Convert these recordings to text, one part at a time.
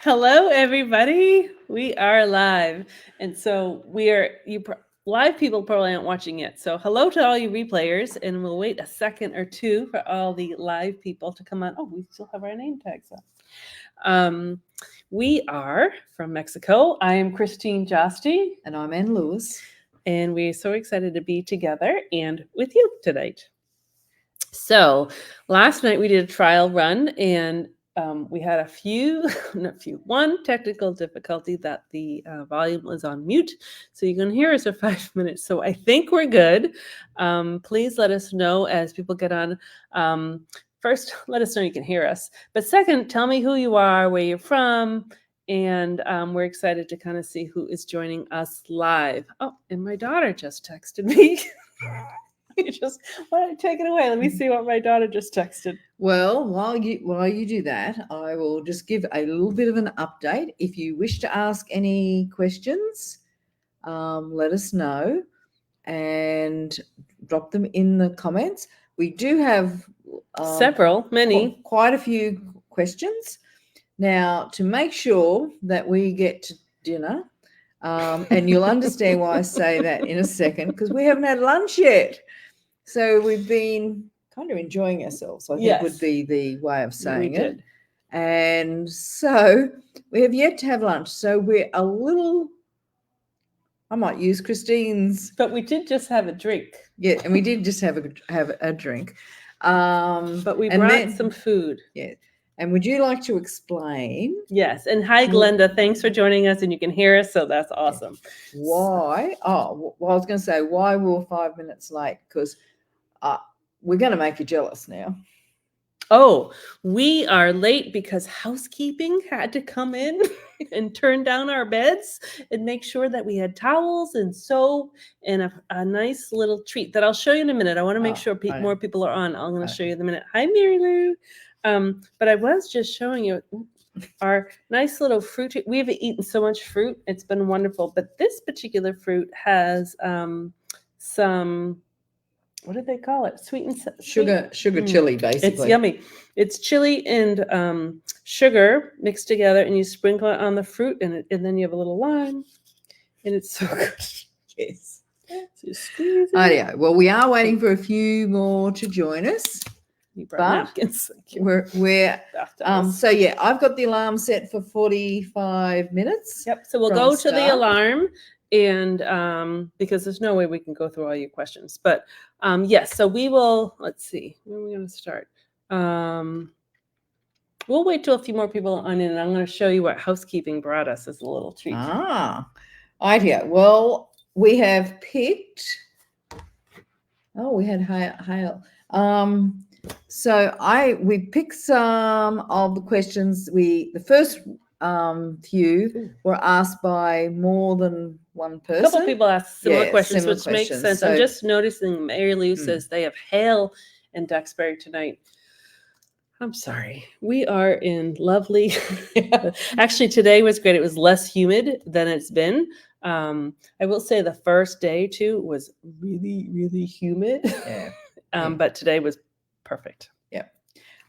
Hello, everybody. We are live. And so live people probably aren't watching yet. So hello to all you replayers. And we'll wait a second or two for all the live people to come on. Oh, we still have our name tags up. Um, we are from Mexico. I am Christine Josty. And I'm Ann Lewis. And we're so excited to be together and with you tonight. So last night we did a trial run and we had one technical difficulty that the volume was on mute. So you can hear us for 5 minutes. So I think we're good. Please let us know as people get on. First, let us know you can hear us. But second, tell me who you are, where you're from. And we're excited to kind of see who is joining us live. Oh, and my daughter just texted me. Why don't you take it away? Let me see what my daughter just texted. Well, while you do that, I will just give a little bit of an update. If you wish to ask any questions, let us know and drop them in the comments. We do have many, quite a few questions. Now, to make sure that we get to dinner, and you'll understand why I say that in a second, because we haven't had lunch yet. So we've been kind of enjoying ourselves, I think would be the way of saying it. And so we have yet to have lunch. So we're a little, I might use Christine's. But we did just have a drink. Yeah, and we did just have a drink. But we brought some food. Yeah. And would you like to explain? Yes. And hi, Glenda. Thanks for joining us. And you can hear us. So that's awesome. Why? Oh, well, I was going to say, why we're 5 minutes late? Because we're going to make you jealous now. Oh, we are late because housekeeping had to come in and turn down our beds and make sure that we had towels and soap and a nice little treat that I'll show you in a minute. I want to make sure more people are on. I'm going to show you in a minute. Hi, Mary Lou. But I was just showing you our nice little fruit. We have eaten so much fruit. It's been wonderful. But this particular fruit has some, what do they call it? Sweet and sugar chili, basically. It's yummy. It's chili and sugar mixed together, and you sprinkle it on the fruit, and then you have a little lime, and it's so good. Yes. So you squeeze it. Yeah. Well, we are waiting for a few more to join us. Napkins. We're so yeah, I've got the alarm set for 45 minutes. Yep. So we'll go to the alarm, and because there's no way we can go through all your questions, but yes. So we will. Let's see. When are we going to start? We'll wait till a few more people are on in, and I'm going to show you what housekeeping brought us as a little treat. Idea. Well, we have picked. Oh, we had hail. So we picked some of the questions. The first few were asked by more than one person. A couple people asked similar questions, which makes sense. So, I'm just noticing Mary Lou says they have hail in Duxbury tonight. I'm sorry. We are in lovely. Actually, today was great. It was less humid than it's been. I will say the first day too was really, really humid. Yeah. But today was perfect. Yeah.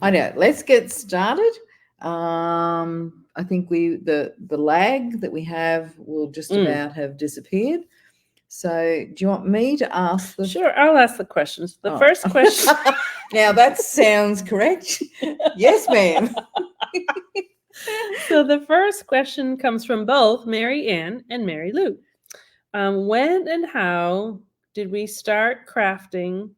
I know. Let's get started. I think the lag that we have will just about have disappeared. So do you want me to ask the... Sure, I'll ask the questions. The first question... Now that sounds correct. Yes, ma'am. So the first question comes from both Mary Ann and Mary Lou. When and how did we start crafting...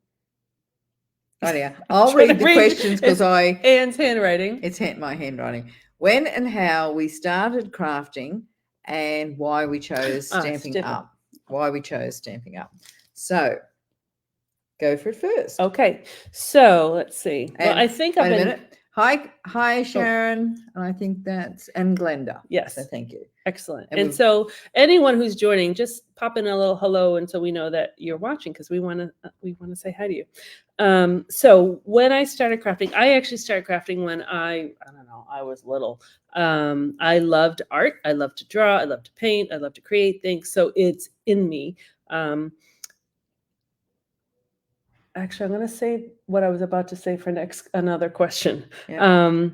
Oh, yeah. I'll read the questions because Anne's handwriting. It's my handwriting. When and how we started crafting and why we chose Stampin' Up. Why we chose Stampin' Up. So, go for it first. Okay. So, let's see. Well, I think I've been... Wait a minute. Hi, Sharon. Oh. I think and Glenda. Yes. So thank you. Excellent. And so anyone who's joining, just pop in a little hello, and so we know that you're watching because we want to say hi to you. So when I started crafting, I actually started crafting when I was little. I loved art. I loved to draw. I loved to paint. I loved to create things. So it's in me. Actually, I'm going to say what I was about to say for another question. Yeah.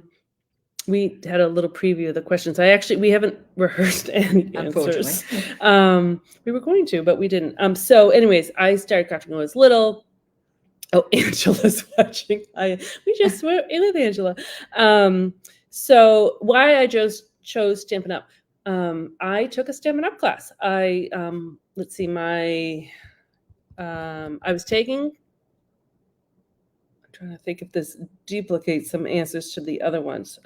we had a little preview of the questions. We haven't rehearsed any Unfortunately. answers. We were going to, but we didn't. So anyways, I started crafting when I was little. Oh, Angela's watching. We just were in with Angela. So why I chose Stampin' Up. I took a Stampin' Up class. Let's see, I was taking, I'm trying to think if this duplicates some answers to the other ones.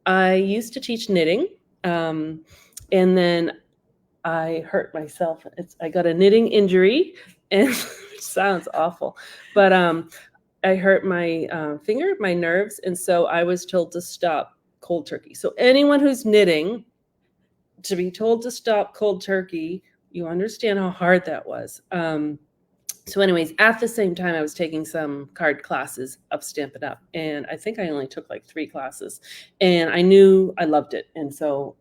I used to teach knitting, and then I hurt myself. I got a knitting injury, and it sounds awful, but I hurt my finger, my nerves, and so I was told to stop cold turkey. So anyone who's knitting, to be told to stop cold turkey, you understand how hard that was. So anyways, at the same time, I was taking some card classes of Stampin' Up, and I think I only took like 3 classes, and I knew I loved it, and so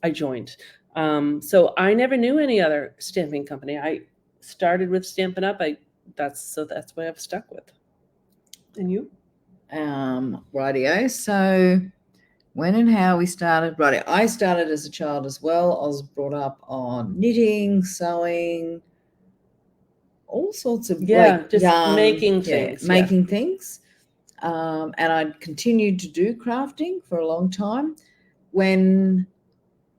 I joined. So I never knew any other stamping company. I started with Stampin' Up. That's what I've stuck with. And you? Rightio. So when and how we started, rightio. I started as a child as well. I was brought up on knitting, sewing, all sorts of just yarn, making things. Making things. And I'd continued to do crafting for a long time. When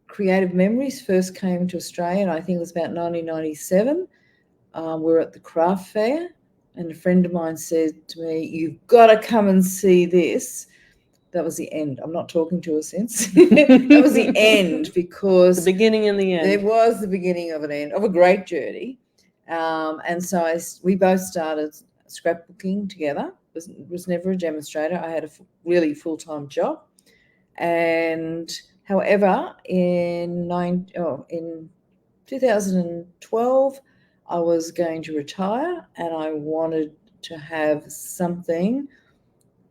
Creative Memories first came to Australia, and I think it was about 1997, we were at the craft fair, and a friend of mine said to me, "You've got to come and see this." That was the end. I'm not talking to her since. That was the end, because the beginning and the end. It was the beginning of an end of a great journey. And so we both started scrapbooking together. Was never a demonstrator. I had a really full-time job. And however, in 2012, I was going to retire, and I wanted to have something,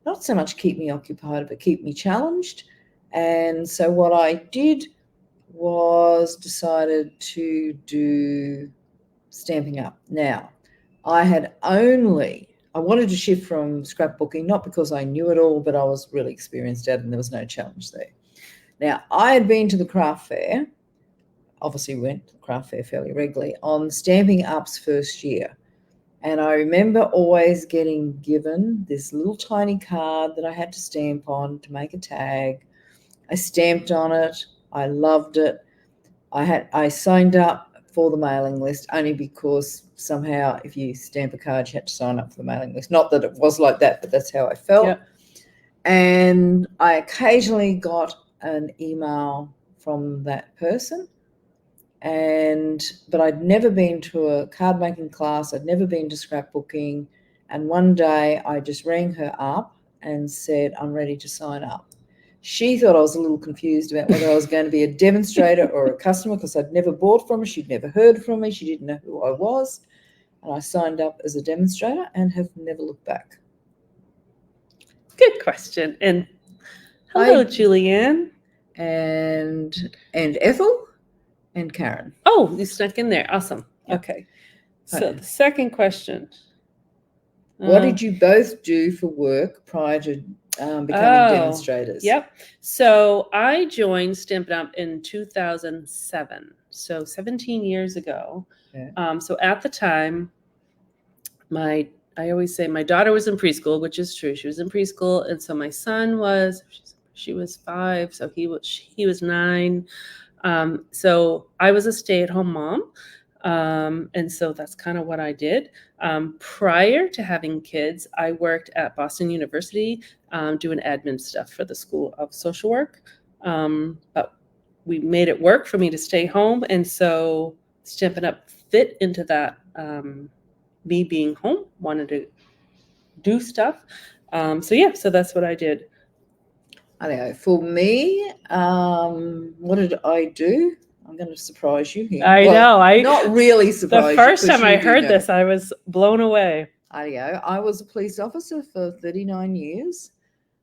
not so much keep me occupied, but keep me challenged. And so what I did was decided to do Stamping Up. Now, I wanted to shift from scrapbooking, not because I knew it all, but I was really experienced at it and there was no challenge there. Now, I had been to the craft fair, obviously went to the craft fair fairly regularly, on Stamping Up's first year. And I remember always getting given this little tiny card that I had to stamp on to make a tag. I stamped on it. I loved it. I signed up for the mailing list only because somehow if you stamp a card, you had to sign up for the mailing list. Not that it was like that, but that's how I felt. Yep. And I occasionally got an email from that person. But I'd never been to a card making class. I'd never been to scrapbooking. And one day I just rang her up and said, "I'm ready to sign up." She thought I was a little confused about whether I was going to be a demonstrator or a customer, because I'd never bought from her. She'd never heard from me. She didn't know who I was. And I signed up as a demonstrator and have never looked back. Good question. And hello, Julianne. And Ethel and Karen. Oh, you snuck in there. Awesome. Yep. Okay. So the second question. What did you both do for work prior to becoming demonstrators? Yep. So I joined Stampin' Up in 2007. So 17 years ago. Yeah. So at the time, I always say my daughter was in preschool, which is true. She was in preschool. And so my son she was 5. So he was 9. So I was a stay-at-home mom. And so that's kind of what I did. Prior to having kids, I worked at Boston University doing admin stuff for the School of Social Work. But we made it work for me to stay home. And so Stampin' Up fit into that, me being home, wanted to do stuff. So that's what I did. For me, what did I do? I'm going to surprise you here. I know. Not really surprise you. The first time I heard this, I was blown away. I was a police officer for 39 years.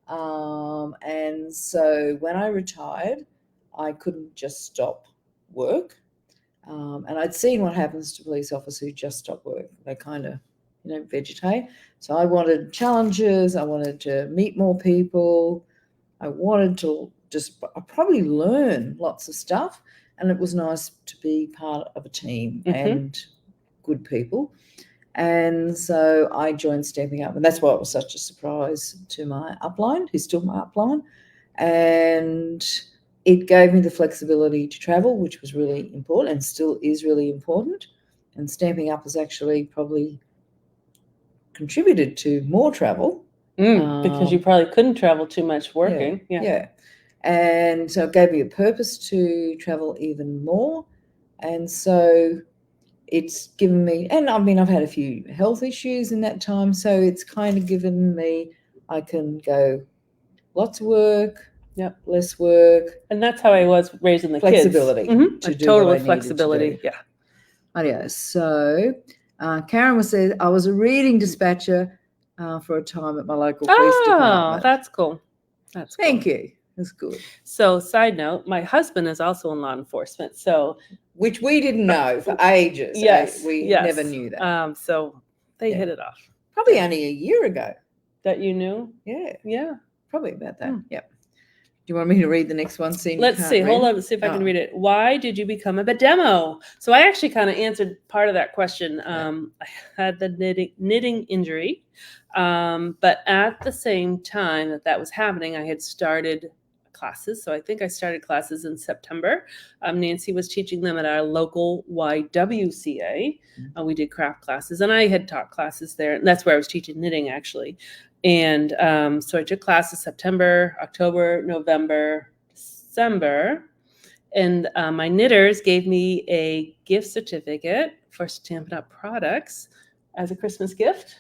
And so when I retired, I couldn't just stop work. And I'd seen what happens to police officers who just stop work. They kind of, vegetate. So I wanted challenges. I wanted to meet more people. I wanted to just probably learn lots of stuff, and it was nice to be part of a team and good people. And so I joined Stampin' Up, and that's why it was such a surprise to my upline, who's still my upline. And it gave me the flexibility to travel, which was really important and still is really important. And Stampin' Up has actually probably contributed to more travel. Because you probably couldn't travel too much working. Yeah. And so it gave me a purpose to travel even more. And so it's given me, and I mean, I've had a few health issues in that time, so it's kind of given me, I can go lots of work, less work. And that's how I was raising the flexibility kids. to do Total what I flexibility. needed to do. Yeah. So Karen was said I was a reading dispatcher for a time at my local police department. Oh, that's cool. That's cool. Thank you. That's good. So, side note, my husband is also in law enforcement. So, which we didn't know for ages. Yes, we never knew that. So they hit it off. Probably only a year ago. That you knew? Yeah. Probably about that. Yep. Do you want me to read the next one? Let's see. Hold on. Let's see if I can read it. Why did you become a demo? So I actually kind of answered part of that question. I had the knitting injury, but at the same time that was happening, I had started classes. So I think I started classes in September. Nancy was teaching them at our local YWCA. We did craft classes, and I had taught classes there. And that's where I was teaching knitting, actually. And so I took classes September, October, November, December. And my knitters gave me a gift certificate for Stampin' Up! Products as a Christmas gift.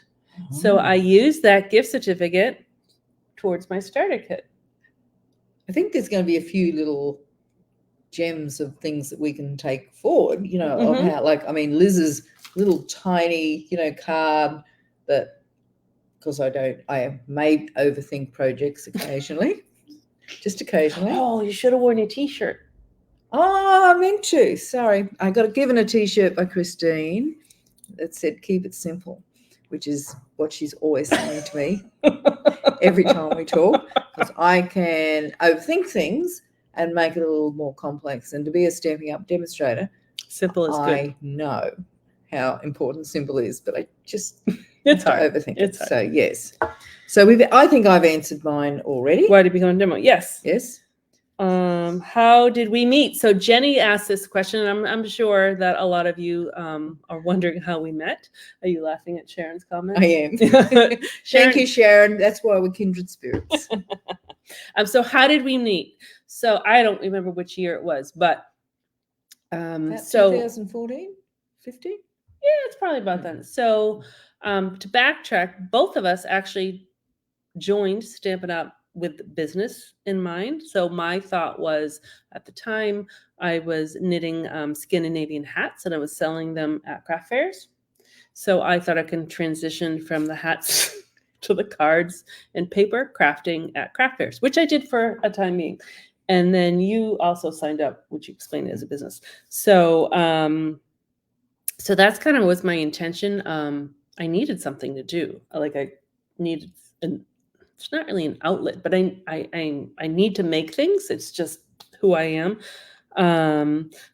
So I used that gift certificate towards my starter kit. I think there's going to be a few little gems of things that we can take forward, of how, Liz's little tiny, card that, because I may overthink projects occasionally, just occasionally. Oh, you should have worn your t-shirt. Oh, I meant to. Sorry. I got given a t-shirt by Christine that said, "Keep it simple," which is what she's always saying to me every time we talk, because I can overthink things and make it a little more complex. And to be a Stampin' Up! Demonstrator, simple is good. I know how important simple is, but I just it's hard. Overthink it. So yes. So I think I've answered mine already. Why did you become a demo? Yes. Yes. How did we meet? So Jenny asked this question, and I'm sure that a lot of you are wondering how we met. Are you laughing at Sharon's comment? I am. Thank you, Sharon. That's why we're kindred spirits. So how did we meet? So I don't remember which year it was, but so 2014, 15? Yeah, it's probably about then. So to backtrack, both of us actually joined Stampin' Up! With business in mind. So my thought was, at the time, I was knitting Scandinavian hats, and I was selling them at craft fairs. So I thought I can transition from the hats to the cards and paper crafting at craft fairs, which I did for a time being. And then you also signed up, which you explained as a business. So so that's kind of was my intention. I needed something to do. I needed it's not really an outlet, but I need to make things. It's just who I am.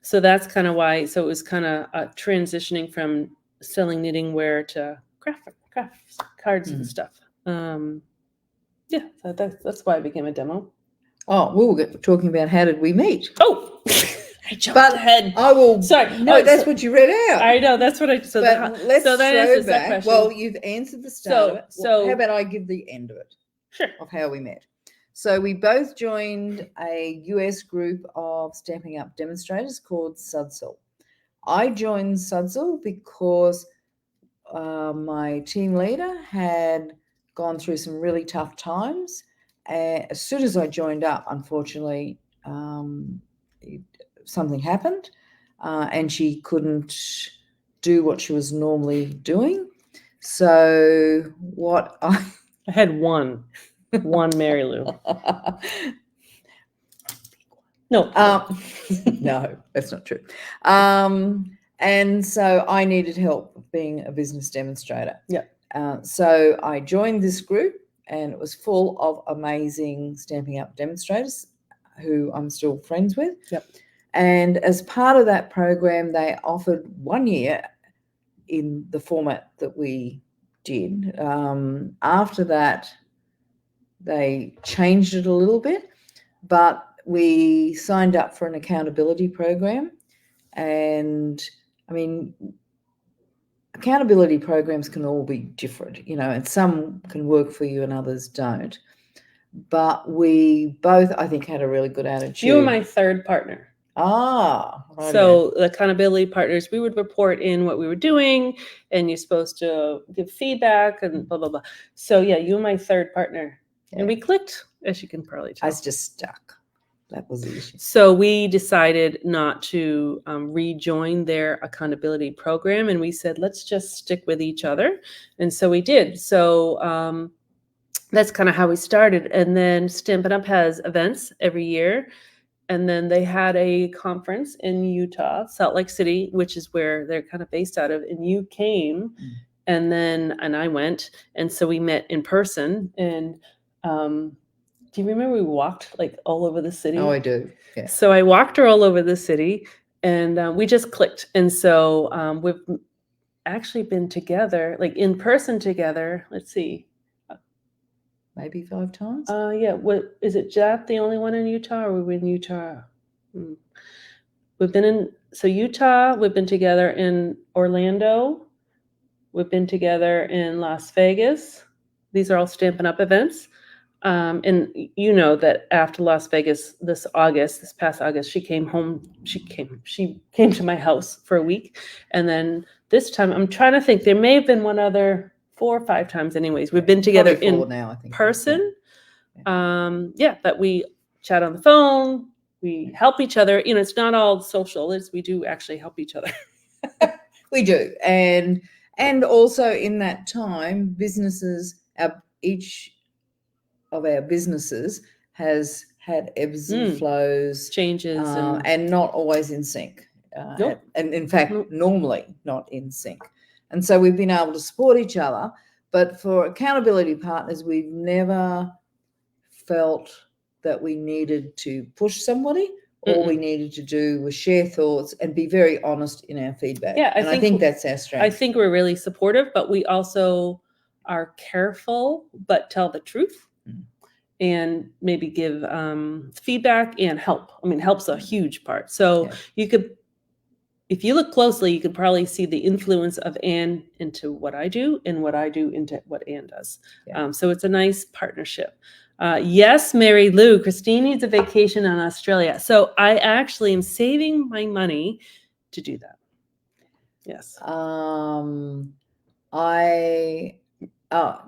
So that's kind of why. So it was kind of transitioning from selling knitting wear to craft cards and stuff. Yeah, so that's why I became a demo. Oh, we were talking about how did we meet? Oh, I jumped ahead. I will. Sorry. No, that's what you read out. I know that's what I. So let's so that throw answers back. that question. Well, you've answered the start of it. So how about I give the end of it? Sure. Of how we met. So we both joined a US group of Stampin' Up! Demonstrators called Sudsel. I joined Sudsel because my team leader had gone through some really tough times. As soon as I joined up, unfortunately, something happened, and she couldn't do what she was normally doing. So what I had one Mary Lou. No. No, that's not true. And so I needed help being a business demonstrator. Yeah. So I joined this group and it was full of amazing Stampin' Up demonstrators who I'm still friends with. Yep. And as part of that program, they offered 1 year in the format that we did. After that, they changed it a little bit, but we signed up for an accountability program. And I mean, accountability programs can all be different, you know, and some can work for you and others don't. But we both, I think, had a really good attitude. You were my third partner. Ah, right. So the accountability partners, we would report in what we were doing, and you're supposed to give feedback and blah, blah, blah. So yeah, you were my third partner. Yeah. And we clicked, as you can probably tell. I was just stuck. That was the issue. So we decided not to rejoin their accountability program. And we said, let's just stick with each other. And so we did. So that's kind of how we started. And then Stampin' Up! Has events every year. And then they had a conference in Utah, Salt Lake City, which is where they're kind of based out of. And you came, and I went. And so we met in person. And do you remember we walked like all over the city? Oh, I do. Yeah. So I walked her all over the city, and we just clicked. And so we've actually been together, like in person together. Let's see. Maybe 5 times. Yeah. What is it? Jeff, the only one in Utah, or were we in Utah? We've been in Utah. We've been together in Orlando. We've been together in Las Vegas. These are all Stampin' Up! Events. And you know that after Las Vegas this past August, she came home. She came to my house for a week, and then this time I'm trying to think. There may have been one other 4 or 5 times. Anyways, we've been together in now, I think, person. Yeah, but we chat on the phone. We help each other. You know, it's not all social. We do actually help each other. We do, and also in that time, businesses, each of our businesses has had ebbs and flows, changes, and not always in sync. Nope. And in fact, normally not in sync. And so we've been able to support each other. But for accountability partners, we've never felt that we needed to push somebody. All we needed to do was share thoughts and be very honest in our feedback. Yeah, I think that's our strength. I think we're really supportive, but we also are careful, but tell the truth. And maybe give feedback and help. I mean, help's a huge part. So you could, if you look closely, you could probably see the influence of Anne into what I do and what I do into what Anne does. Yeah. So it's a nice partnership. Yes, Mary Lou, Christine needs a vacation in Australia. So I actually am saving my money to do that. Yes.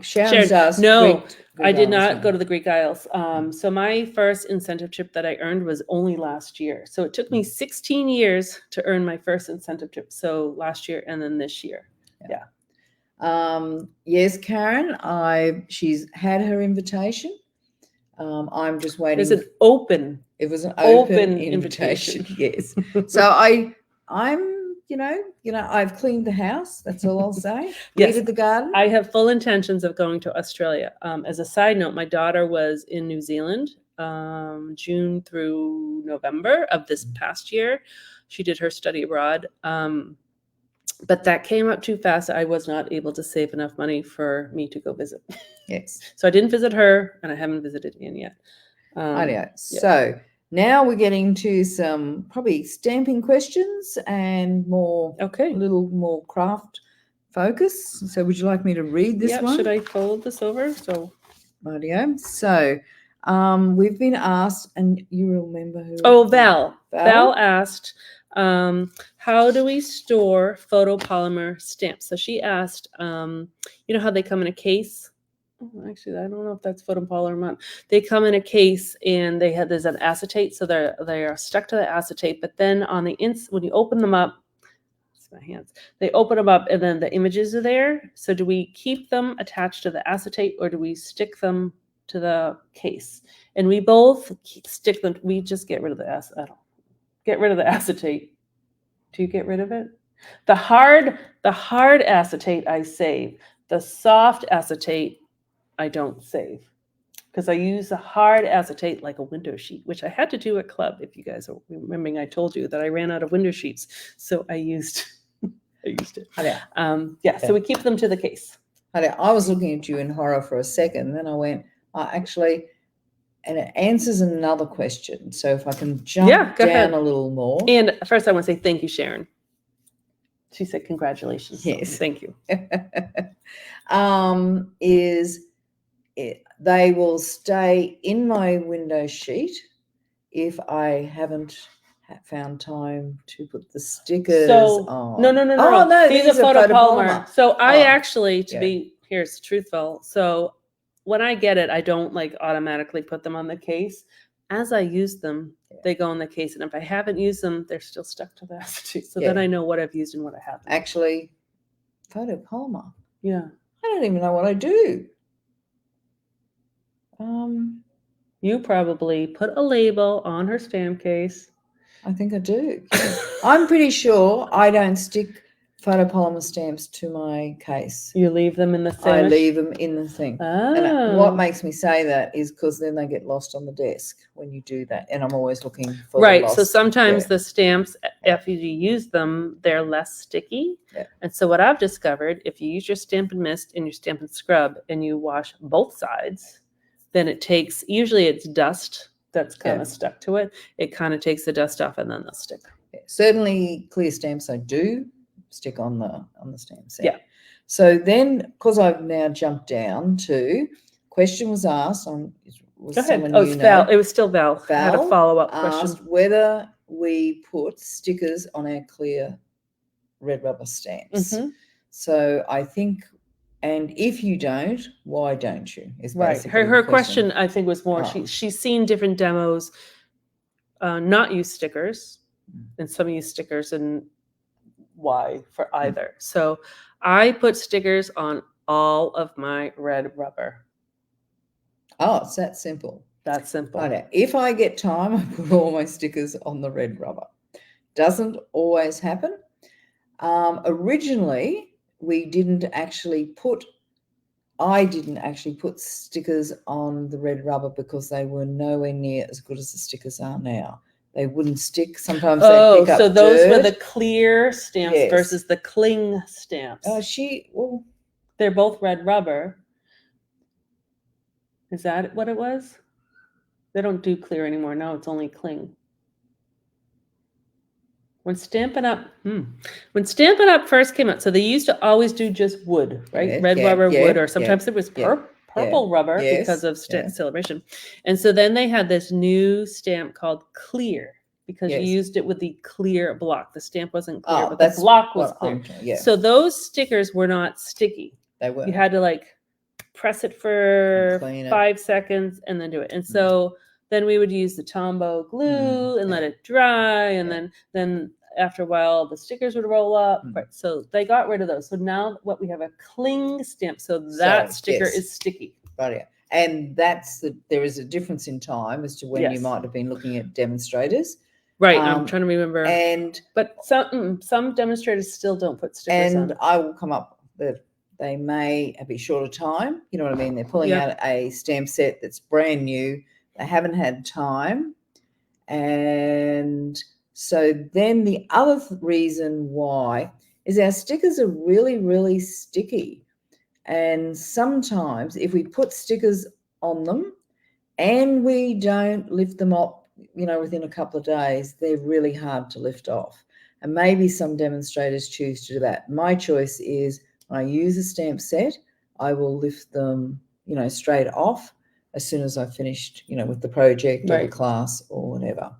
Sharon's asked. No, Greek I did Isles, not go to the Greek Isles. So my first incentive trip that I earned was only last year. So it took me 16 years to earn my first incentive trip. So last year and then this year. Yeah. Yes, Karen, she's had her invitation. I'm just waiting. It was an open invitation. Yes. So I'm I've cleaned the house. That's all I'll say. Yes. Weeded the garden. I have full intentions of going to Australia. As a side note, my daughter was in New Zealand June through November of this past year. She did her study abroad. But that came up too fast. I was not able to save enough money for me to go visit. Yes. So I didn't visit her, and I haven't visited Anne yet. Yeah. So now we're getting to some probably stamping questions and more, a little more craft focus. So would you like me to read this one? Should I fold this over? So, rightio. So we've been asked, and you remember who? Oh, Val. Val asked, how do we store photopolymer stamps? So she asked, you know how they come in a case? Oh, actually, I don't know if that's photopolymer or not. They come in a case, and there's an acetate, so they are stuck to the acetate. But then on the when you open them up, it's my hands. They open them up, and then the images are there. So do we keep them attached to the acetate, or do we stick them to the case? And we both stick them. We just get rid of the acetate. Get rid of the acetate. Do you get rid of it? The hard acetate I save. The soft acetate I don't save. Because I use a hard acetate like a window sheet, which I had to do at club. If you guys are remembering, I told you that I ran out of window sheets, so I used it. Yeah, so we keep them to the case. I was looking at you in horror for a second, then I went, actually, and it answers another question. So if I can jump down a little more. And first, I want to say thank you, Sharon. She said congratulations. Yes, so thank you. They will stay in my window sheet if I haven't found time to put the stickers on. No. Oh, no, these are photopolymer. So I actually, here's truthful. So when I get it, I don't like automatically put them on the case. As I use them, they go in the case. And if I haven't used them, they're still stuck to the acetate. So then I know what I've used and what I haven't. Actually, photopolymer. Yeah. I don't even know what I do. You probably put a label on her stamp case. I think I do. I'm pretty sure I don't stick photopolymer stamps to my case. You leave them in the thing? I leave them in the thing. And what makes me say that is because then they get lost on the desk when you do that. And I'm always looking for the lost. So sometimes the stamps, after you use them, they're less sticky. Yeah. And so what I've discovered, if you use your Stampin' Mist and your Stampin' Scrub and you wash both sides, then it takes, usually it's dust that's kind of stuck to it. It kind of takes the dust off and then they'll stick. Yeah. Certainly clear stamps I do stick on the stamp set. Yeah. So then, because I've now jumped down to, question was asked on, Go ahead. It's Val. It was still Val. I had a follow-up question. Asked whether we put stickers on our clear red rubber stamps. Mm-hmm. So I think, and if you don't, why don't you? Is right. Her question, I think, was more she's seen different demos not use stickers, and some use stickers, and why for either. So I put stickers on all of my red rubber. Oh, it's that simple. That's simple. Okay. If I get time, I put all my stickers on the red rubber. Doesn't always happen. Originally, I didn't actually put stickers on the red rubber because they were nowhere near as good as the stickers are now. They wouldn't stick. Sometimes they pick up so those dirt. were the clear stamps versus the cling stamps. They're both red rubber. Is that what it was? They don't do clear anymore. No, it's only cling. When Stampin' Up first came out, so they used to always do just wood, right? Red rubber, wood, or sometimes it was purple rubber because of Celebration. And so then they had this new stamp called Clear because you used it with the clear block. The stamp wasn't clear, but the block was clear. So those stickers were not sticky. They were. You had to like press it for 5 seconds and then do it. And so then we would use the Tombow glue and let it dry. And then after a while, the stickers would roll up. Right. So they got rid of those. So now what we have a cling stamp. So that sticker is sticky. Right. Yeah. And there is a difference in time as to when you might have been looking at Demonstrators. Right. I'm trying to remember. But some Demonstrators still don't put stickers on. And I will come up that they may be short of time. You know what I mean? They're pulling out a stamp set that's brand new. They haven't had time. And so then the other reason why is our stickers are really, really sticky. And sometimes if we put stickers on them and we don't lift them up, within a couple of days, they're really hard to lift off. And maybe some Demonstrators choose to do that. My choice is when I use a stamp set, I will lift them, straight off as soon as I've finished, with the project or the class or whatever.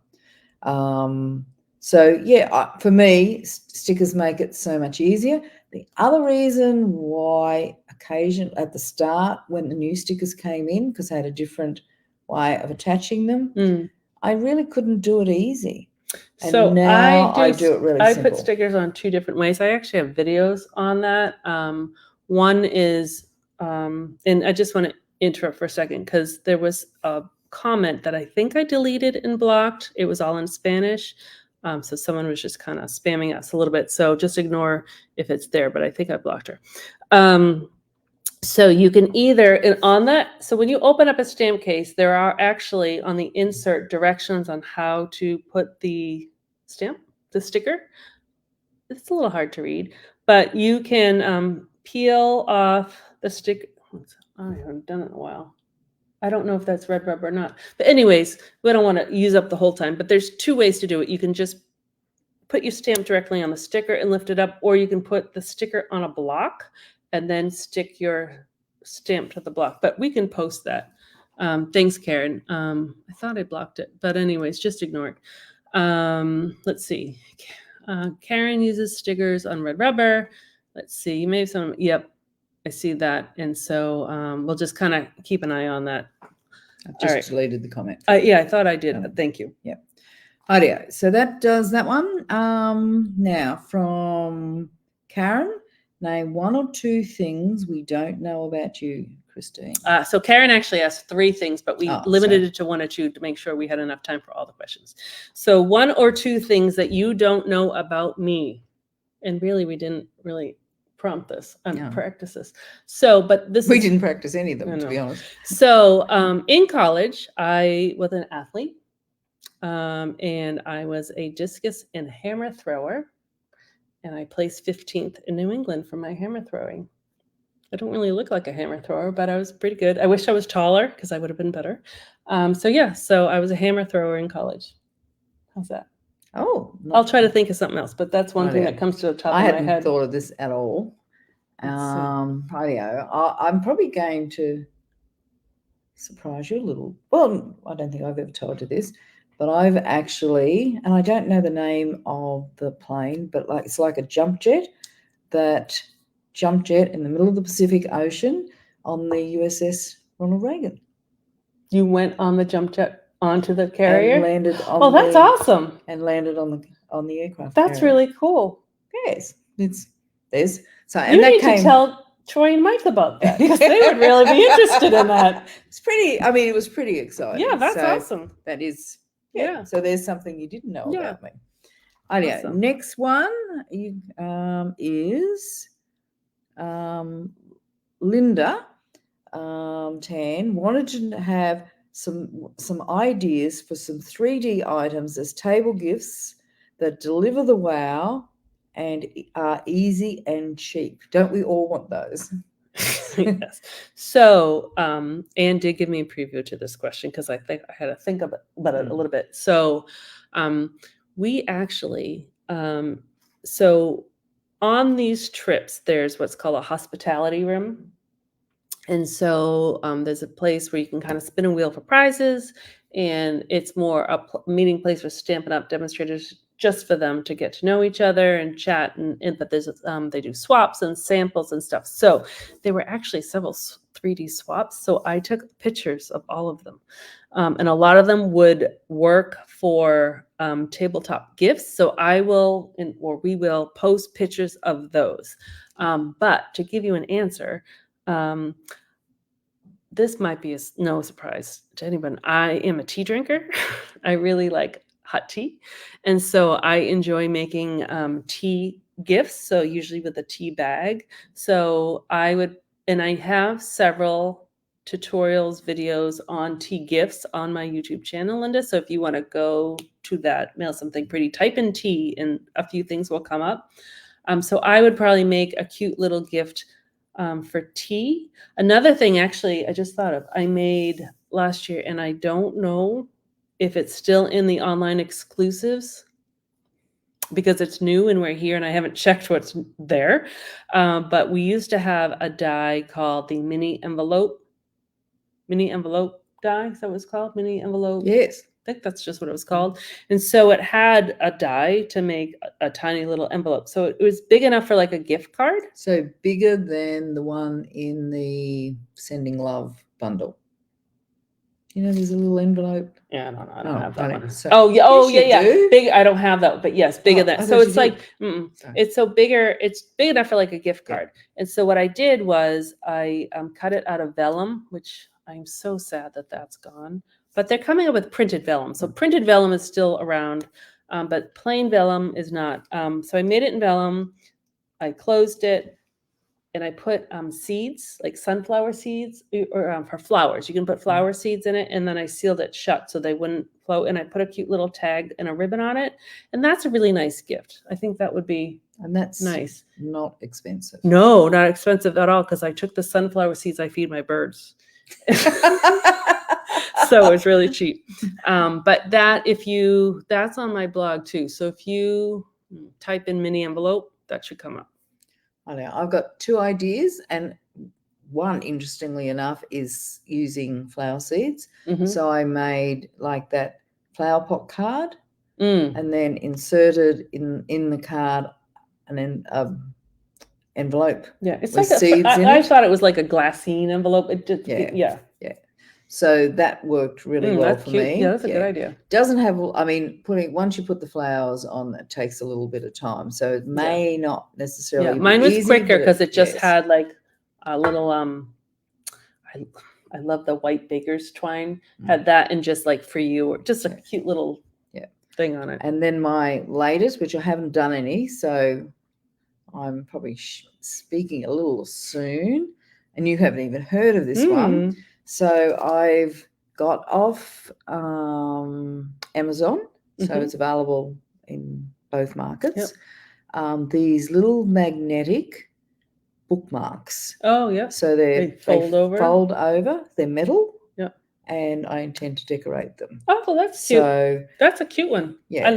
For me, stickers make it so much easier. The other reason why at the start when the new stickers came in, because I had a different way of attaching them, I really couldn't do it easy. And so now I do it really simple. I put stickers on 2 different ways. I actually have videos on that. One is, and I just want to interrupt for a second because there was a comment that I think I deleted and blocked. It was all in Spanish. So someone was just kind of spamming us a little bit. So just ignore if it's there, but I think I blocked her. So you can either, and on that, so when you open up a stamp case, there are actually on the insert directions on how to put the stamp, the sticker. It's a little hard to read, but you can peel off the sticker. I haven't done it in a while. I don't know if that's red rubber or not. But anyways, we don't want to use up the whole time, but there's two ways to do it. You can just put your stamp directly on the sticker and lift it up, or you can put the sticker on a block and then stick your stamp to the block. But we can post that. Thanks, Karen. I thought I blocked it, but anyways, just ignore it. Let's see. Karen uses stickers on red rubber. Let's see. You may have some. Yep, I see that. And so we'll just kind of keep an eye on that. I've just right. deleted the comment. Yeah, I thought I did. Thank you. Yep. Audio. So that does that one. Now from Karen, name one or two things we don't know about you, Christine. So Karen actually asked 3 things, but we limited it to 1 or 2 to make sure we had enough time for all the questions. So 1 or 2 things that you don't know about me. And really, we didn't really prompt this and practice this. So, but we didn't practice any of them, to be honest. So in college, I was an athlete. And I was a discus and hammer thrower, and I placed 15th in New England for my hammer throwing. I don't really look like a hammer thrower, but I was pretty good. I wish I was taller because I would have been better. So I was a hammer thrower in college. How's that? Oh, I'll try to think of something else, but that's one thing that comes to the top of my head. I hadn't thought of this at all. I'm probably going to surprise you a little. Well, I don't think I've ever told you this. But I've actually, and I don't know the name of the plane, but it's like a jump jet in the middle of the Pacific Ocean on the USS Ronald Reagan. You went on the jump jet onto the carrier? And landed on that's awesome. And landed on the aircraft. That's carrier. really cool. Yes. You need to tell Troy and Mike about that because they would really be interested in that. It was pretty exciting. Yeah, that's awesome. That is. Yeah. So there's something you didn't know about me. Awesome. Next one is Linda Tan wanted to have some ideas for some 3D items as table gifts that deliver the wow and are easy and cheap. Don't we all want those? Yes. So Anne did give me a preview to this question because I think I had to think about it a little bit. So we actually so on these trips there's what's called a hospitality room, and so there's a place where you can kind of spin a wheel for prizes, and it's more a meeting place for Stampin' Up demonstrators, just for them to get to know each other and chat, and but there's they do swaps and samples and stuff. So there were actually several 3D swaps. So I took pictures of all of them, and a lot of them would work for tabletop gifts. So I will, we will post pictures of those. But to give you an answer, this might be no surprise to anyone. I am a tea drinker. I really like hot tea. And so I enjoy making tea gifts. So usually with a tea bag. So I have several tutorials, videos on tea gifts on my YouTube channel, Linda. So if you want to go to that, mail something pretty, type in tea and a few things will come up. So I would probably make a cute little gift for tea. Another thing, actually, I just thought of, I made last year, and I don't know if it's still in the online exclusives because it's new and we're here and I haven't checked what's there. But we used to have a die called the mini envelope die. Is that what it's called? Mini envelope? Yes. I think that's just what it was called. And so it had a die to make a tiny little envelope. So it was big enough for like a gift card. So bigger than the one in the Sending Love bundle. There's a little envelope. Yeah, no, I don't have that one. So, yeah. Big. I don't have that, but yes, bigger than. So it's like, it's so bigger. It's big enough for like a gift card. And so what I did was I cut it out of vellum, which I'm so sad that that's gone. But they're coming up with printed vellum. So printed vellum is still around, but plain vellum is not. So I made it in vellum. I closed it, and I put seeds, like sunflower seeds, or for flowers. You can put flower seeds in it, and then I sealed it shut so they wouldn't float. And I put a cute little tag and a ribbon on it, and that's a really nice gift. I think that would be And that's nice. not expensive. No, not expensive at all, because I took the sunflower seeds I feed my birds. So it's really cheap. But that's on my blog too. So if you type in mini envelope, that should come up. I know. I've got 2 ideas, and one, interestingly enough, is using flower seeds. Mhm. So I made like that flower pot card, Mm. and then inserted in the card an envelope. Yeah, it's with like seeds in I it. thought it was like a glassine envelope. It just Yeah. So that worked really well that's for cute. me. Yeah, that's a good idea. Doesn't have, I mean, once you put the flowers on, it takes a little bit of time. So it may not necessarily Yeah, be mine was easy, quicker but because it just yes. had like a little I love the white baker's twine. Had that and just like for you, or just a cute little thing on it. And then my latest, which I haven't done any, so I'm probably speaking a little soon, and you haven't even heard of this one. So I've got off Amazon, so it's available in both markets. These little magnetic bookmarks. Oh yeah. So they fold over. Fold over. They're metal. Yep. And I intend to decorate them. Oh, well, that's cute. So that's a cute one. Yeah. I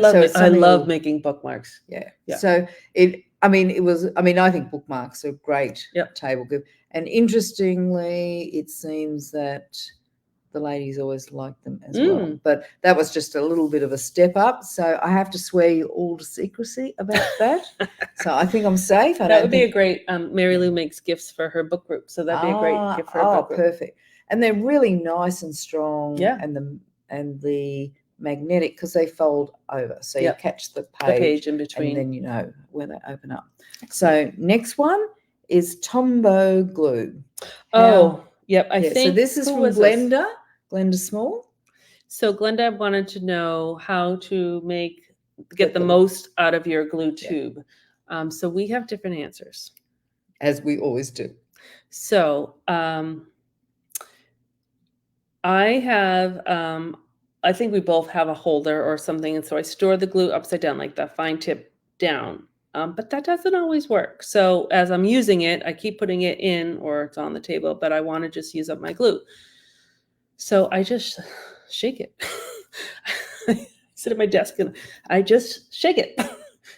love making bookmarks. Yeah. So I think bookmarks are great table gift. And interestingly, it seems that the ladies always like them as well. But that was just a little bit of a step up. So I have to swear you all to secrecy about that. So I think I'm safe. That would be a great, Mary Lou makes gifts for her book group. So that'd be a great gift for her book group. Perfect. And they're really nice and strong. Yeah. And the magnetic, because they fold over. So you catch the page in between. And then you know where they open up. So next one is Tombow glue. Yep. I think so this is from Glenda Small. So Glenda wanted to know how to get the most out of your glue tube. So we have different answers. As we always do. So I think we both have a holder or something. And so I store the glue upside down, like the fine tip down. But that doesn't always work. So as I'm using it, I keep putting it in, or it's on the table, but I want to just use up my glue. So I just shake it. I sit at my desk and I just shake it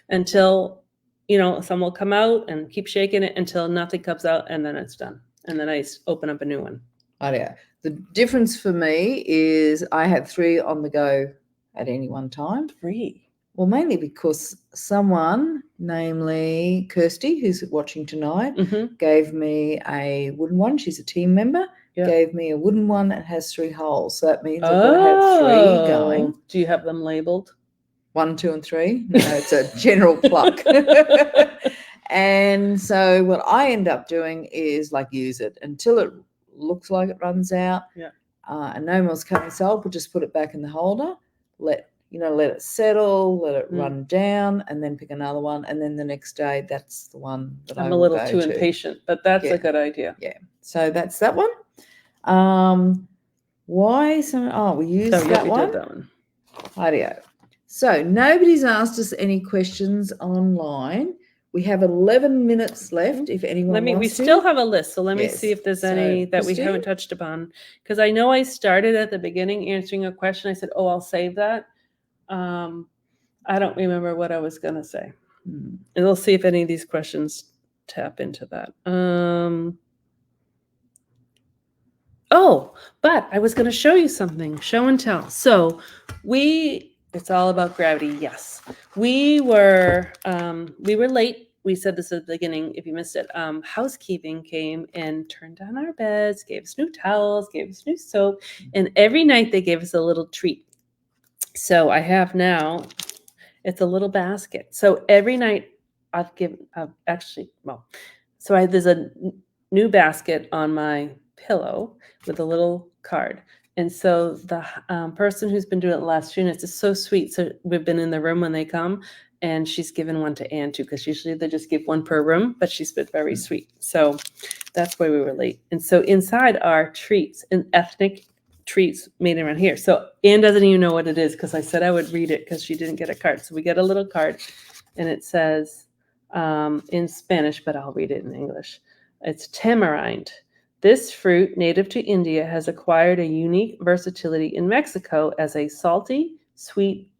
until, some will come out, and keep shaking it until nothing comes out, and then it's done. And then I open up a new one. Oh, yeah. The difference for me is I have 3 on the go at any one time. 3? Well, mainly because someone, namely Kirsty, who's watching tonight, gave me a wooden one. She's a team member. Gave me a wooden one that has 3 holes. So that means I've got to have 3 going. Do you have them labeled? 1, 2, and 3? No, it's a general pluck. And so what I end up doing is use it until it looks like it runs out. And no more's coming. So I'll just put it back in the holder, let it settle, let it run down, and then pick another one. And then the next day, that's the one that I'm a little too impatient, but that's a good idea. Yeah. So that's that one. Why? We used that one. Did that one. Rightio. So nobody's asked us any questions online. We have 11 minutes left. If anyone wants to. We still have a list, so let me see if there's any that we haven't touched upon. Because I know I started at the beginning answering a question. I said, I'll save that. I don't remember what I was going to say. And we'll see if any of these questions tap into that. But I was going to show you something. Show and tell. So it's all about gravity. Yes. We were late. We said this at the beginning, if you missed it. Housekeeping came and turned down our beds, gave us new towels, gave us new soap. And every night they gave us a little treat. So I have now, it's a little basket. So every night there's a new basket on my pillow with a little card. And so the person who's been doing it the last few nights is so sweet. So we've been in the room when they come, and she's given one to Anne too, because usually they just give one per room, but she's been very sweet. So that's why we were late. And so inside are treats and ethnic treats made around here. So Anne doesn't even know what it is because I said I would read it because she didn't get a card. So we get a little card and it says in Spanish, but I'll read it in English. It's tamarind. This fruit, native to India, has acquired a unique versatility in Mexico as a salty, sweet,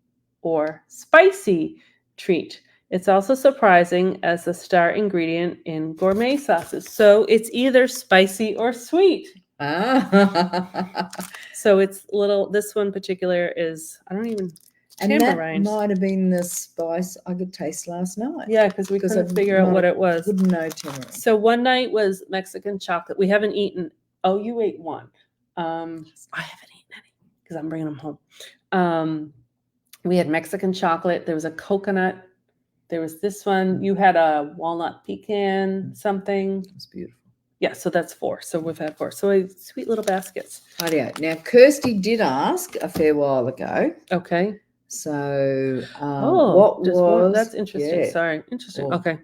or spicy treat. It's also surprising as the star ingredient in gourmet sauces. So it's either spicy or sweet. Ah. So it's little, this one particular is, I don't even, And tamarind. that might have been the spice I could taste last night. Yeah, because we couldn't figure out what it was. Wouldn't know tamarind. So one night was Mexican chocolate. We haven't eaten. Oh, you ate one. I haven't eaten any because I'm bringing them home. We had Mexican chocolate. There was a coconut. There was this one. You had a walnut pecan something. It was beautiful. Yeah, so that's 4. So we've had 4. So sweet little baskets. Rightio. Now, Kirsty did ask a fair while ago. Okay. So, what was that's interesting. yeah. Sorry, interesting. Well, okay.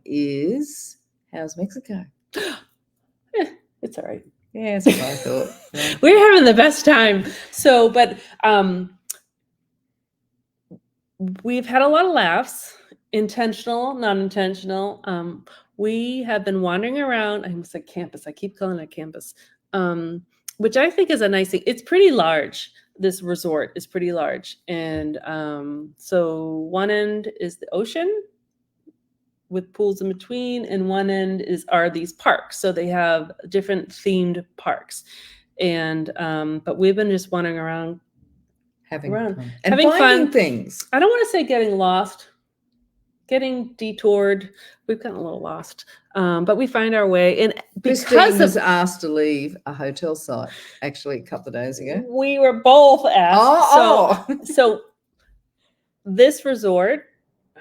Is how's Mexico? It's all right. Yeah, that's what I thought. Yeah. We're having the best time. So, but we've had a lot of laughs, intentional, non-intentional. We have been wandering around. I almost said campus. I keep calling it campus, which I think is a nice thing. It's pretty large. This resort is pretty large. And so one end is the ocean with pools in between, and one end are these parks. So they have different themed parks. And but we've been just wandering around. Having Around. fun. And Having finding fun. things. I don't want to say getting lost, getting detoured. We've gotten a little lost, but we find our way. And Christine because was asked to leave a hotel site actually a couple of days ago. we were both asked. So this resort,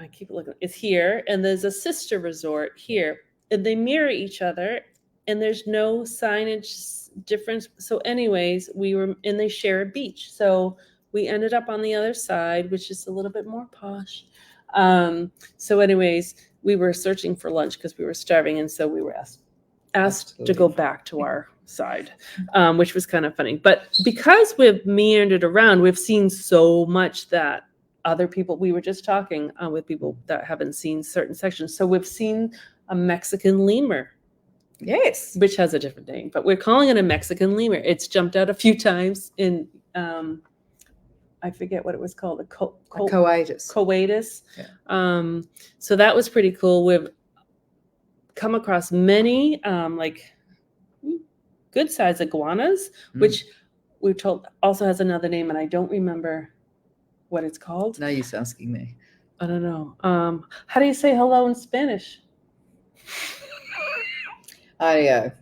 I keep looking, is here, and there's a sister resort here, and they mirror each other, and there's no signage difference. So anyways, and they share a beach. So we ended up on the other side, which is a little bit more posh. So anyways, we were searching for lunch because we were starving. And so we were asked to go back to our side, which was kind of funny. But because we've meandered around, we've seen so much that other people, we were just talking with people that haven't seen certain sections. So we've seen a Mexican lemur. Yes. Which has a different name, but we're calling it a Mexican lemur. It's jumped out a few times in, I forget what it was called, a coatus. Coatus. Yeah. So that was pretty cool. We've come across many like good sized iguanas, which we're told also has another name, and I don't remember what it's called. No use asking me. I don't know. How do you say hello in Spanish?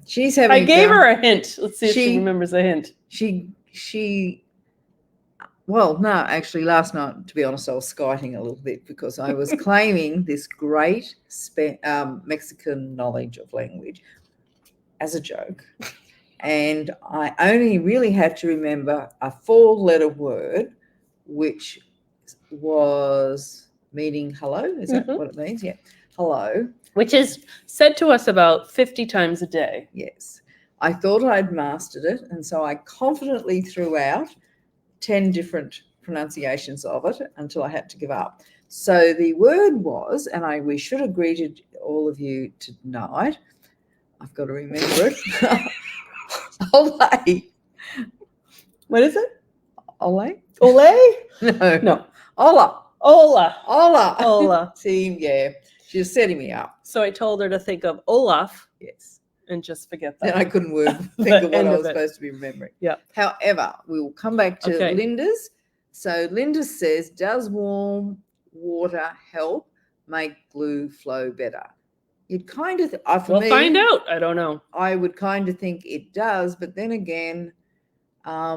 She's having. I gave her a hint. Let's see if she remembers a hint. Well, no, actually, last night, to be honest, I was skiting a little bit because I was claiming this great Mexican knowledge of language as a joke. And I only really had to remember a 4-letter word, which was meaning hello. Is that what it means? Yeah. Hello. Which is said to us about 50 times a day. Yes. I thought I'd mastered it, and so I confidently threw out 10 different pronunciations of it until I had to give up. So the word was, and we should have greeted all of you tonight. I've got to remember it. Ole. What is it? Ole? Ole? No. Ola. Ola. Ola. Ola. See, yeah. She was setting me up. So I told her to think of Olaf. Yes. And just forget that. Then I couldn't think of what I was supposed to be remembering. Yeah. However, we will come back to Linda's. So Linda says, does warm water help make glue flow better? You'd kind of, we'll find out. I don't know. I would kind of think it does, but then again,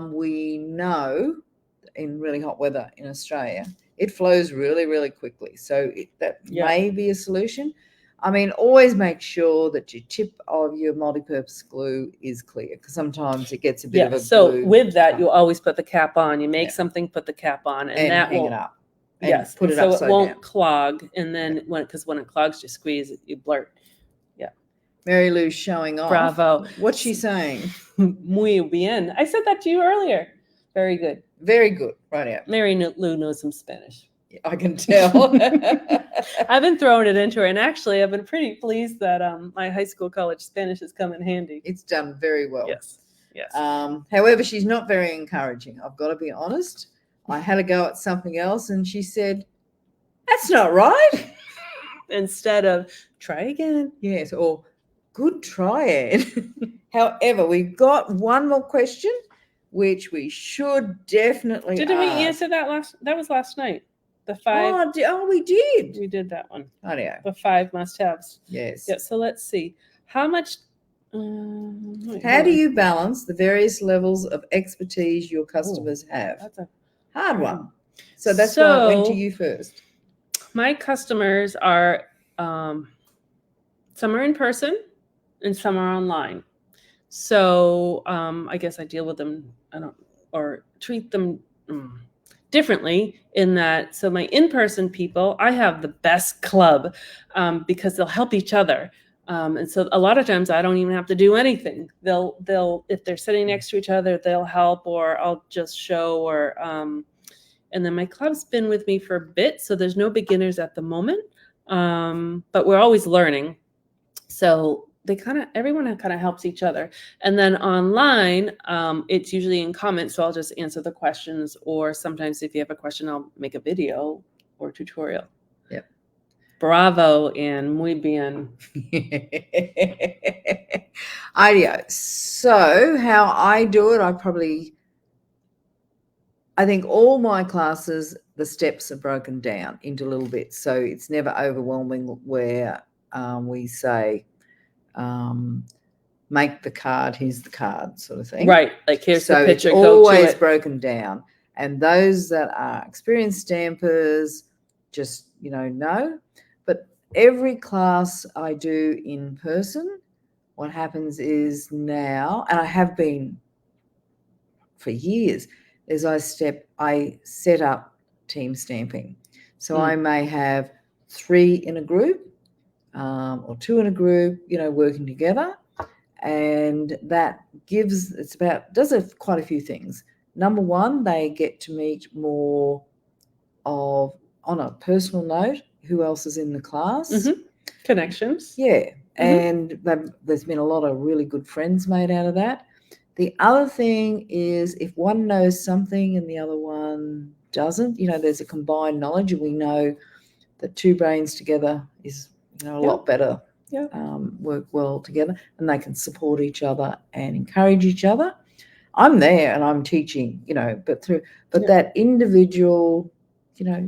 we know in really hot weather in Australia, it flows really, really quickly. So that may be a solution. I mean, always make sure that your tip of your multi-purpose glue is clear, because sometimes it gets a bit of a glue. So with that, you always put the cap on. You make something, put the cap on, and that hang will it up. and yes, put and it so it upside won't down. clog, and then when it clogs, you squeeze it, you blurt. Mary Lou's showing off. Bravo. What's she saying? Muy bien. I said that to you earlier. Very good. Very good. Right out. Mary Lou knows some Spanish. I can tell. I've been throwing it into her, and actually, I've been pretty pleased that my high school college Spanish has come in handy. It's done very well. Yes, yes. However, she's not very encouraging. I've got to be honest. I had a go at something else, and she said, "That's not right." Instead of try again. Yes, or good try, Ed. However, we've got one more question, which we should definitely Didn't we ask. answer that that was last night. The 5. We did. We did that one. Oh, yeah. The 5 must-haves. Yes. Yeah. So let's see. How much? How do you balance the various levels of expertise your customers have? That's a hard one. So that's why I went to you first. My customers are some are in person and some are online. So I guess I deal with them, or treat them differently in that. So my in-person people, I have the best club because they'll help each other. And so a lot of times I don't even have to do anything. They'll if they're sitting next to each other, they'll help, or I'll just show, or and then my club's been with me for a bit, so there's no beginners at the moment. But we're always learning. So everyone kind of helps each other. And then online, it's usually in comments, so I'll just answer the questions, or sometimes if you have a question, I'll make a video or tutorial. Yep. Bravo and muy bien. Idea. So how I do it, I think all my classes, the steps are broken down into little bits. So it's never overwhelming where we say, make the card, here's the card sort of thing. Right. Like here's the picture. It's always broken down. And those that are experienced stampers just, know. But every class I do in person, what happens is now, and I have been for years, is I set up team stamping. So I may have 3 in a group, or 2 in a group, working together, and that does quite a few things. Number one, they get to meet more of, on a personal note, who else is in the class. Mm-hmm. Connections. Yeah. And there's been a lot of really good friends made out of that. The other thing is if one knows something and the other one doesn't, there's a combined knowledge, and we know that 2 brains together is a lot better. Yeah. Work well together, and they can support each other and encourage each other. I'm there and I'm teaching, but that individual,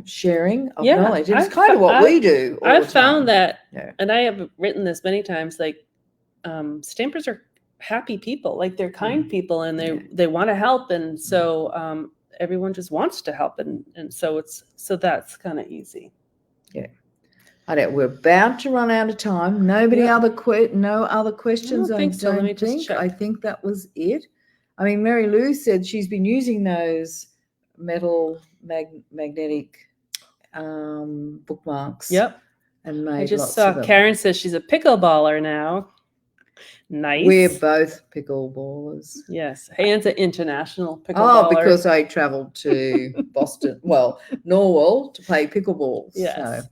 sharing of knowledge. It's kind of what we do. I've found that, and I have written this many times, like stampers are happy people, like they're kind people, and they want to help, and so everyone just wants to help, and so that's kind of easy. Yeah. We're about to run out of time. No other questions. I don't think. Let me just check. I think that was it. I mean, Mary Lou said she's been using those metal magnetic bookmarks. Yep. And made I just lots saw of them. Karen says she's a pickleballer now. Nice. We're both pickleballers. Yes. Anne's an international pickleballer. Oh, because I traveled to Boston, Norwell, to play pickleballs. Yes. So.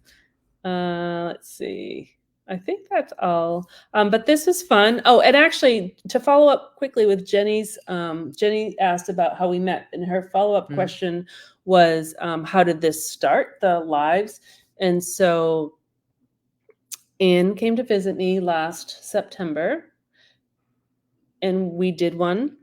Let's see. I think that's all. But this was fun. Oh, and actually, to follow up quickly with Jenny's, Jenny asked about how we met, and her follow-up question was, how did this start, the lives? And so Anne came to visit me last September, and we did one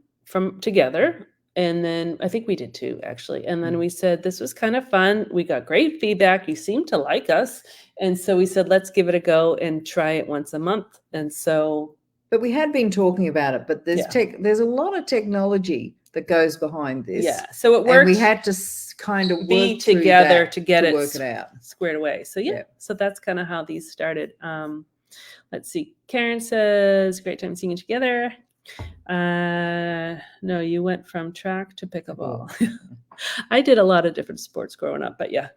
together. And then I think we did 2 actually. And then we said, this was kind of fun. We got great feedback. You seemed to like us. And so we said, let's give it a go and try it once a month. And so. But we had been talking about it, but there's a lot of technology that goes behind this. Yeah. So it worked. And we had to kind of be together to get it work it out. Squared away. So so that's kind of how these started. Let's see. Karen says, great time seeing you together. No, you went from track to pickleball. I did a lot of different sports growing up, but yeah.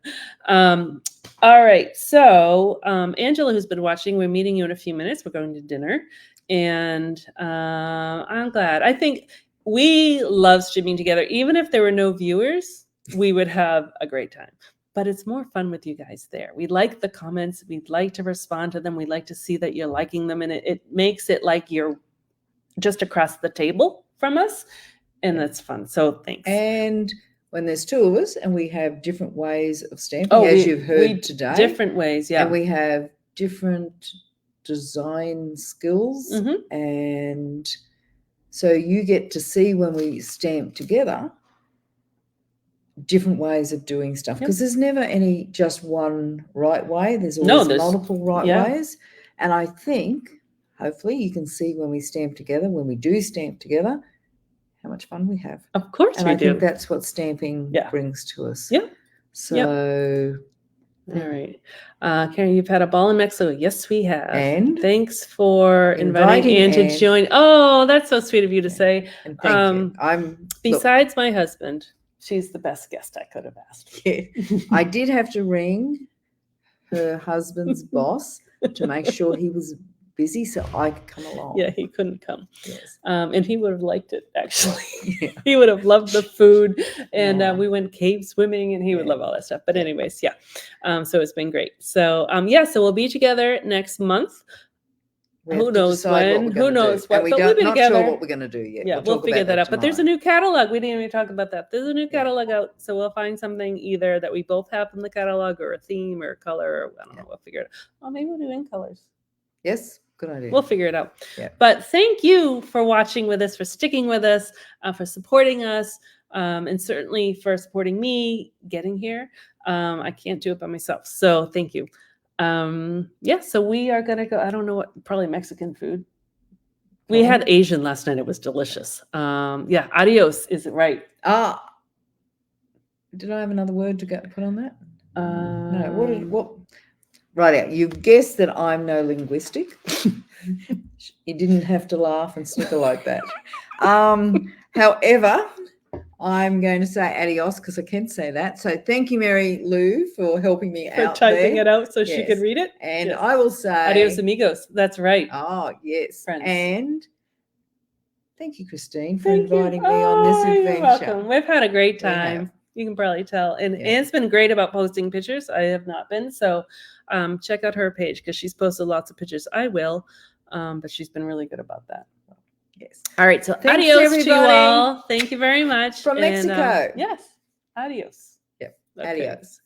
All right. So, Angela, who's been watching, we're meeting you in a few minutes. We're going to dinner, and I'm glad. I think we love streaming together. Even if there were no viewers, we would have a great time. But it's more fun with you guys there. We like the comments. We'd like to respond to them. We'd like to see that you're liking them, and it makes it like you're just across the table from us, and that's fun. So thanks. And when there's two of us and we have different ways of stamping, as you've heard today, different ways, yeah, and we have different design skills, and so you get to see when we stamp together different ways of doing stuff, because there's never any just one right way. There's always multiple right ways, and I think hopefully you can see when we stamp together, when we do stamp together, how much fun we have. Of course, and I think that's what stamping brings to us. Yeah. So, all right, Karen, you've had a ball in Mexico. Yes, we have. And thanks for inviting Anne to join. Oh, that's so sweet of you to say. And thank you. Besides my husband, she's the best guest I could have asked. Yeah, I did have to ring her husband's boss to make sure he was busy so I could come along. Yeah, he couldn't come. Yes. And he would have liked it, actually. He would have loved the food, and we went cave swimming, and he would love all that stuff. But anyways, so it's been great. So so we'll be together next month. Who knows when? Who knows what? But we'll be not together. Sure what we're going to do yet. Yeah, we'll figure that out. But there's a new catalog. We didn't even talk about that. There's a new catalog out, so we'll find something either that we both have in the catalog, or a theme, or a color. Or, I don't know. We'll figure it out. Oh, maybe we'll do in colors. Yes, good idea. We'll figure it out. Yeah. But thank you for watching with us, for sticking with us, for supporting us, and certainly for supporting me getting here. I can't do it by myself, so thank you. So we are gonna go. I don't know what, probably Mexican food. We had Asian last night. It was delicious. Adios, is it right? Did I have another word to put on that? No. What? Right. You guessed that I'm no linguistic. You didn't have to laugh and snicker like that. However, I'm going to say adios because I can say that. So thank you, Mary Lou, for helping me out. For typing it out so she could read it. And I will say adios, amigos. That's right. Oh, yes. Friends. And thank you, Christine, for inviting me on this adventure. You're welcome. We've had a great time. You can probably tell. And Anne's been great about posting pictures. I have not been. So check out her page because she's posted lots of pictures. I will. But she's been really good about that. Yes. All right. So thanks, adios everybody. To you all. Thank you very much. From Mexico. Yes. Adios. Yep. Okay. Adios.